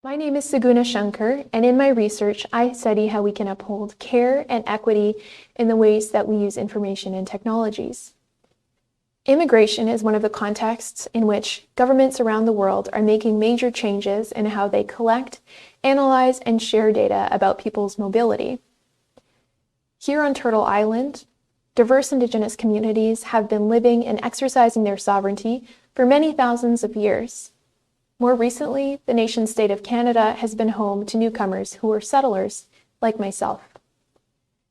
My name is Saguna Shankar, and in my research, I study how we can uphold care and equity in the ways that we use information and technologies. Immigration is one of the contexts in which governments around the world are making major changes in how they collect, analyze, and share data about people's mobility. Here on Turtle Island, diverse Indigenous communities have been living and exercising their sovereignty for many thousands of years. More recently, the nation-state of Canada has been home to newcomers who are settlers, like myself.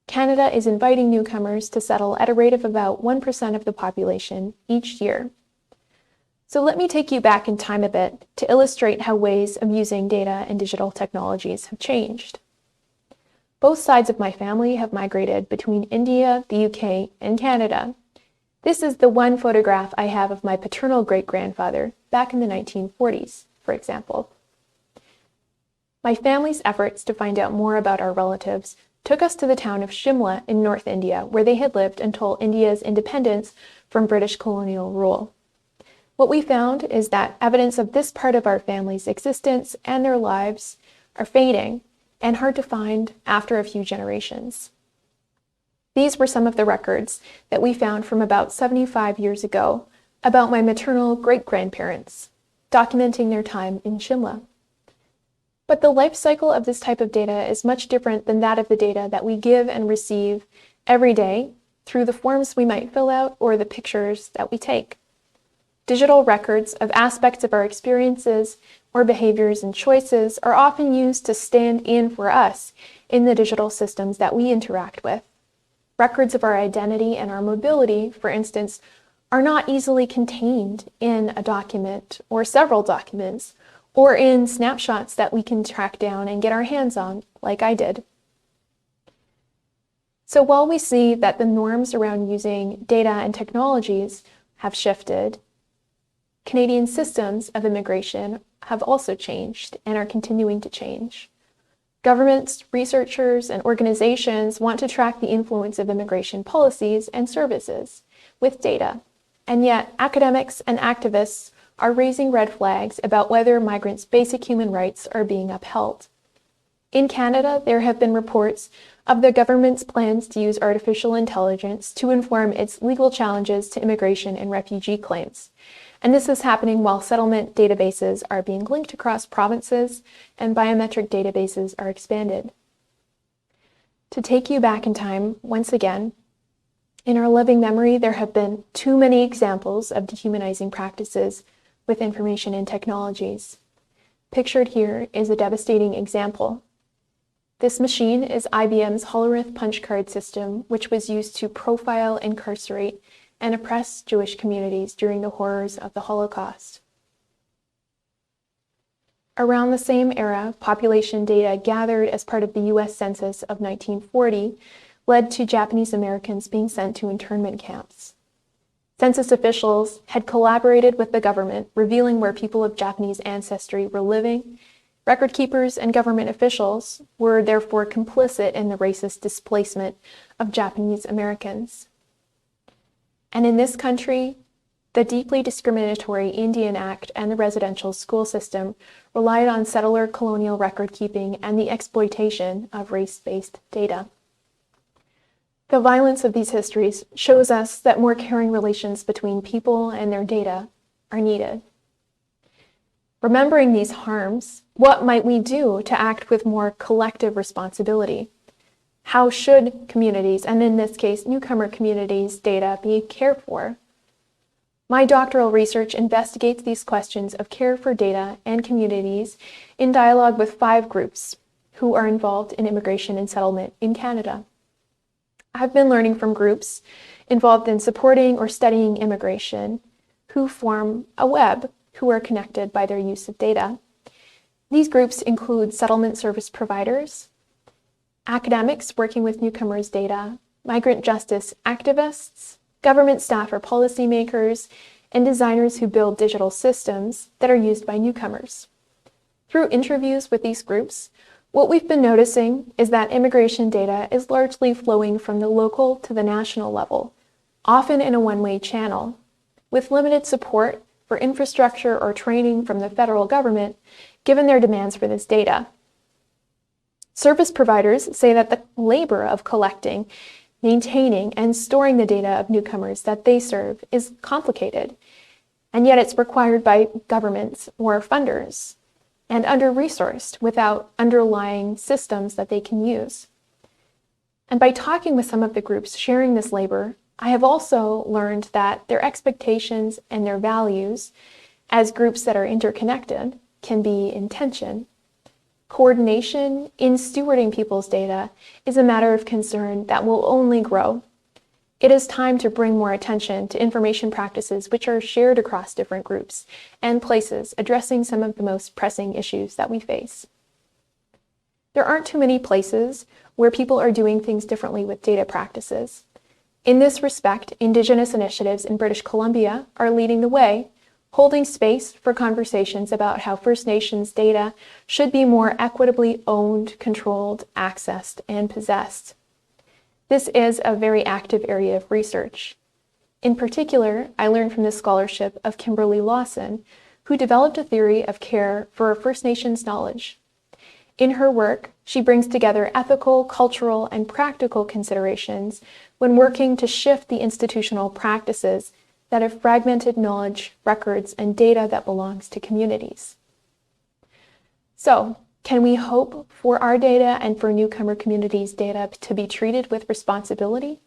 Canada is inviting newcomers to settle at a rate of about 1% of the population each year. So let me take you back in time a bit to illustrate how ways of using data and digital technologies have changed. Both sides of my family have migrated between India, the UK, and Canada. This is the one photograph I have of my paternal great-grandfather back in the 1940s, for example. My family's efforts to find out more about our relatives took us to the town of Shimla in North India, where they had lived until India's independence from British colonial rule. What we found is that evidence of this part of our family's existence and their lives are fading and hard to find after a few generations. These were some of the records that we found from about 75 years ago about my maternal great-grandparents, documenting their time in Shimla. But the life cycle of this type of data is much different than that of the data that we give and receive every day through the forms we might fill out or the pictures that we take. Digital records of aspects of our experiences or behaviors and choices are often used to stand in for us in the digital systems that we interact with. Records of our identity and our mobility, for instance, are not easily contained in a document or several documents or in snapshots that we can track down and get our hands on, like I did. So while we see that the norms around using data and technologies have shifted, Canadian systems of immigration have also changed and are continuing to change. Governments, researchers, and organizations want to track the influence of immigration policies and services with data, and yet academics and activists are raising red flags about whether migrants' basic human rights are being upheld. In Canada, there have been reports of the government's plans to use artificial intelligence to inform its legal challenges to immigration and refugee claims. And this is happening while settlement databases are being linked across provinces and biometric databases are expanded. To take you back in time, once again, in our living memory, there have been too many examples of dehumanizing practices with information and technologies. Pictured here is a devastating example. This machine is IBM's Hollerith punch card system, which was used to profile, incarcerate, and oppress Jewish communities during the horrors of the Holocaust. Around the same era, population data gathered as part of the US Census of 1940 led to Japanese Americans being sent to internment camps. Census officials had collaborated with the government, revealing where people of Japanese ancestry were living. Record keepers and government officials were therefore complicit in the racist displacement of Japanese Americans. And in this country, the deeply discriminatory Indian Act and the residential school system relied on settler colonial record keeping and the exploitation of race-based data. The violence of these histories shows us that more caring relations between people and their data are needed. Remembering these harms, what might we do to act with more collective responsibility? How should communities, and in this case, newcomer communities' data be cared for? My doctoral research investigates these questions of care for data and communities in dialogue with 5 groups who are involved in immigration and settlement in Canada. I've been learning from groups involved in supporting or studying immigration who form a web who are connected by their use of data. These groups include settlement service providers, academics working with newcomers' data, migrant justice activists, government staff or policymakers, and designers who build digital systems that are used by newcomers. Through interviews with these groups, what we've been noticing is that immigration data is largely flowing from the local to the national level, often in a one-way channel. With limited support for infrastructure or training from the federal government, given their demands for this data. Service providers say that the labor of collecting, maintaining, and storing the data of newcomers that they serve is complicated, and yet it's required by governments or funders and under-resourced without underlying systems that they can use. And by talking with some of the groups sharing this labor, I have also learned that their expectations and their values as groups that are interconnected can be in tension. Coordination in stewarding people's data is a matter of concern that will only grow. It is time to bring more attention to information practices which are shared across different groups and places, addressing some of the most pressing issues that we face. There aren't too many places where people are doing things differently with data practices. In this respect, Indigenous initiatives in British Columbia are leading the way, holding space for conversations about how First Nations data should be more equitably owned, controlled, accessed, and possessed. This is a very active area of research. In particular, I learned from the scholarship of Kimberly Lawson, who developed a theory of care for First Nations knowledge. In her work, she brings together ethical, cultural, and practical considerations when working to shift the institutional practices that have fragmented knowledge, records, and data that belongs to communities. So, can we hope for our data and for newcomer communities' data to be treated with responsibility?